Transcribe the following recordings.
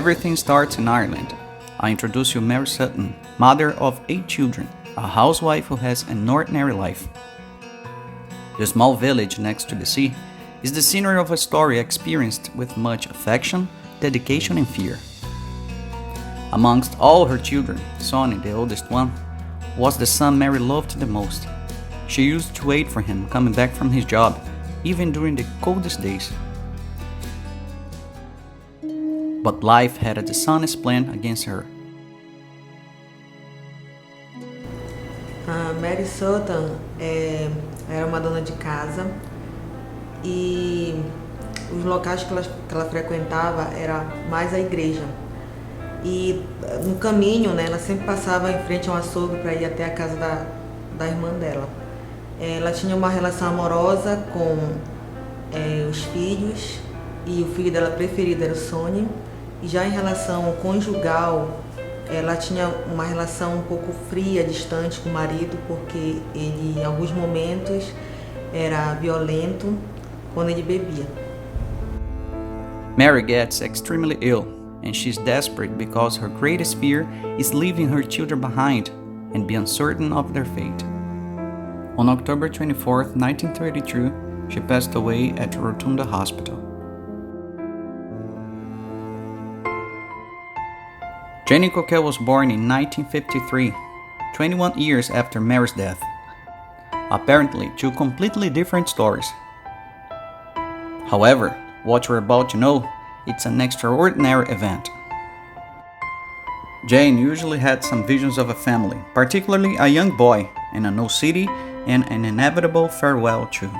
Everything starts in Ireland. I introduce you Mary Sutton, mother of 8 children, a housewife who has an ordinary life. The small village next to the sea is the scenery of a story experienced with much affection, dedication and fear. Amongst all her children, Sonny, the oldest one, was the son Mary loved the most. She used to wait for him coming back from his job, even during the coldest days. But life had a dishonest plan against her. Mary Sutton era uma dona de casa e os locais que ela frequentava era mais a igreja. E no caminho, né, ela sempre passava em frente a um açougue para ir até a casa da irmã dela. Ela tinha uma relação amorosa com os filhos e o filho dela preferido era o Sonny. E já em relação conjugal, ela tinha uma relação um pouco fria, distante com o marido, porque ele, em alguns momentos, era violento quando ele bebia. Mary gets extremely ill, and she's desperate because her greatest fear is leaving her children behind and be uncertain of their fate. On October 24, 1932, she passed away at Rotunda Hospital. Jenny Cockell was born in 1953, 21 years after Mary's death. Apparently, 2 completely different stories. However, what you're about to know, it's an extraordinary event. Jane usually had some visions of a family, particularly a young boy in a new city and an inevitable farewell too.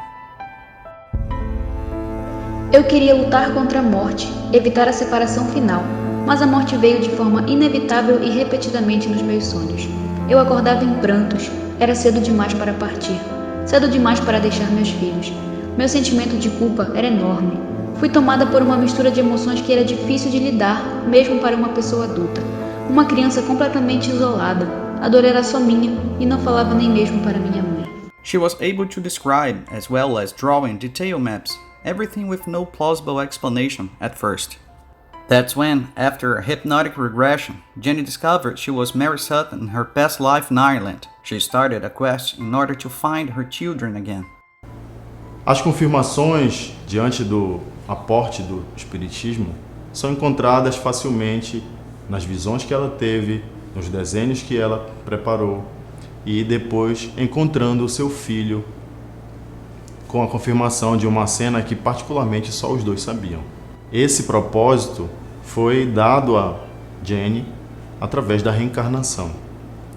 Eu queria lutar contra a morte, evitar a separação final. Mas a morte veio de forma inevitável e repetidamente nos meus sonhos. Eu acordava em prantos, era cedo demais para partir, cedo demais para deixar meus filhos. Meu sentimento de culpa era enorme. Fui tomada por uma mistura de emoções que era difícil de lidar, mesmo para uma pessoa adulta. Uma criança completamente isolada. A dor era só minha e não falava nem mesmo para minha mãe. She was able to describe, as well as drawing detail maps, everything with no plausible explanation at first. That's when, after a hypnotic regression, Jenny discovered she was Mary Sutton in her past life in Ireland. She started a quest in order to find her children again. As confirmações diante do aporte do espiritismo são encontradas facilmente nas visões que ela teve, nos desenhos que ela preparou e depois encontrando o seu filho com a confirmação de uma cena que particularmente só os dois sabiam. Esse propósito foi dado a Jenny através da reencarnação,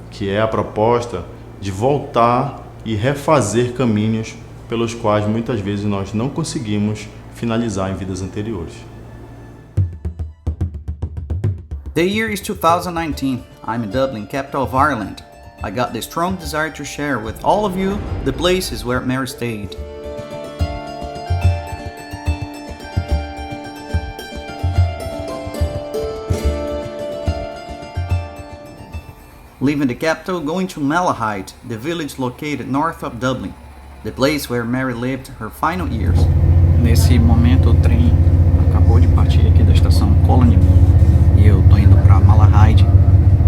que é a proposta de voltar e refazer caminhos pelos quais muitas vezes nós não conseguimos finalizar em vidas anteriores. The year is 2019. I'm in Dublin, capital of Ireland. I got the strong desire to share with all of you the places where Mary stayed. Leaving the capital, going to Malahide, the village located north of Dublin, the place where Mary lived her final years. Nesse momento o trem acabou de partir aqui da estação Cockell e eu tô indo para Malahide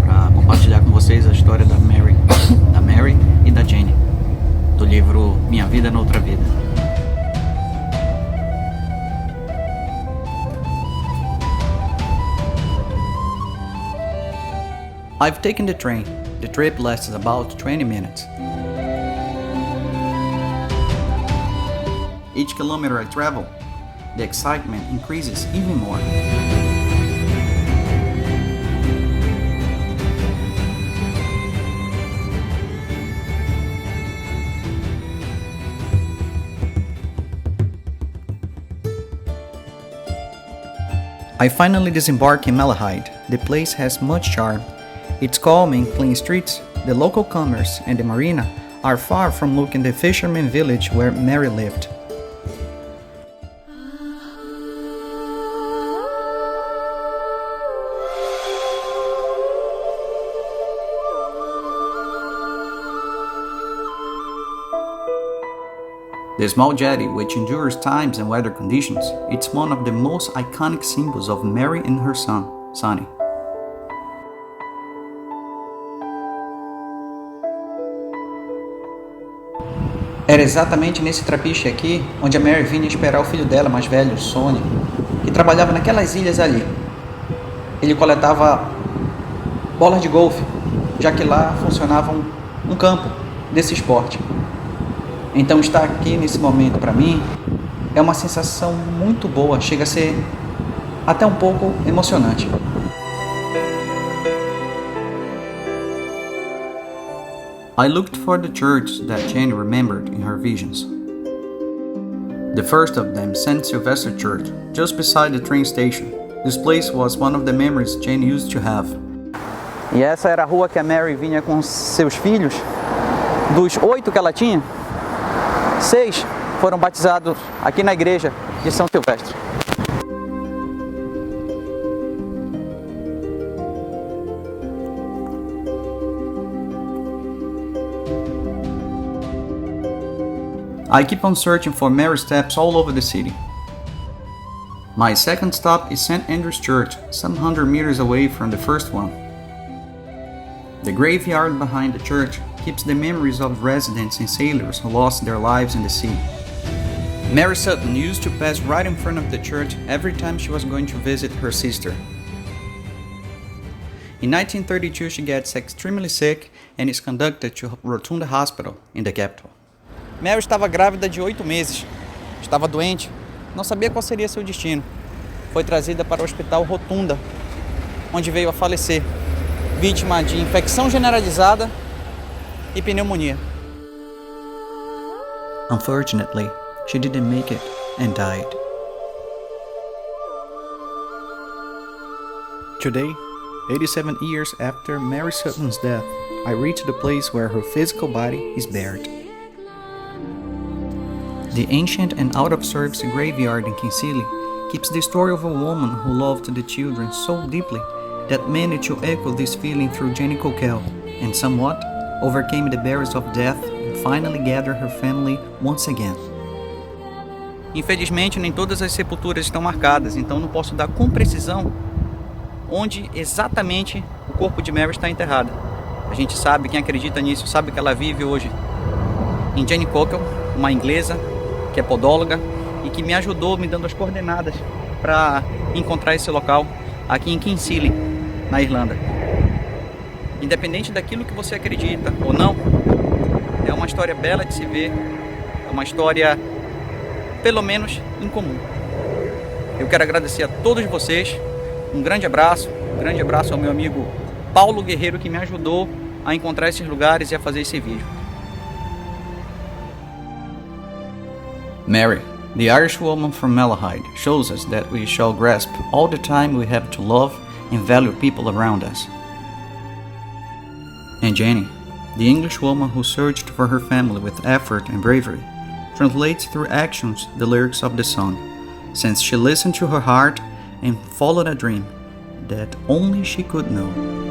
para compartilhar com vocês a história da Mary e da Jenny, do livro Minha Vida Noutra Vida. I've taken the train. The trip lasts about 20 minutes. Each kilometer I travel, the excitement increases even more. I finally disembark in Malahide. The place has much charm. Its calm and clean streets, the local commerce, and the marina are far from looking the fisherman village where Mary lived. The small jetty, which endures times and weather conditions, it's one of the most iconic symbols of Mary and her son, Sonny. Era exatamente nesse trapiche aqui onde a Mary vinha esperar o filho dela mais velho, Sonny, que trabalhava naquelas ilhas ali. Ele coletava bolas de golfe, já que lá funcionava um campo desse esporte. Então estar aqui nesse momento para mim é uma sensação muito boa, chega a ser até um pouco emocionante. I looked for the church that Jenn remembered in her visions. The first of them, St. Sylvester Church, just beside the train station. This place was one of the memories Jenn used to have. E essa era a rua que a Mary vinha com seus filhos. Dos 8 que ela tinha, 6 foram batizados aqui na igreja de São Silvestre. I keep on searching for Mary steps all over the city. My second stop is St. Andrew's Church, some 100 meters away from the first one. The graveyard behind the church keeps the memories of residents and sailors who lost their lives in the sea. Mary Sutton used to pass right in front of the church every time she was going to visit her sister. In 1932 she gets extremely sick and is conducted to Rotunda Hospital in the capital. Mary estava grávida de 8 meses, estava doente, não sabia qual seria seu destino. Foi trazida para o hospital Rotunda, onde veio a falecer, vítima de infecção generalizada e pneumonia. Unfortunately, she didn't make it and died. Today, 87 years after Mary Sutton's death, I reached the place where her physical body is buried. The ancient and out-of-service graveyard in Kinsale keeps the story of a woman who loved the children so deeply that managed to echo this feeling through Jenny Cockell and somewhat overcame the barriers of death and finally gathered her family once again. Infelizmente, nem todas as sepulturas estão marcadas, então não posso dar com precisão onde exatamente o corpo de Mary está enterrado. A gente sabe, quem acredita nisso, sabe que ela vive hoje em Jenny Cockell, uma inglesa que é podóloga e que me ajudou me dando as coordenadas para encontrar esse local aqui em Kinsale, na Irlanda. Independente daquilo que você acredita ou não, é uma história bela de se ver, é uma história pelo menos incomum. Eu quero agradecer a todos vocês, um grande abraço ao meu amigo Paulo Guerreiro, que me ajudou a encontrar esses lugares e a fazer esse vídeo. Mary, the Irish woman from Malahide, shows us that we shall grasp all the time we have to love and value people around us. And Jenny, the English woman who searched for her family with effort and bravery, translates through actions the lyrics of the song, since she listened to her heart and followed a dream that only she could know.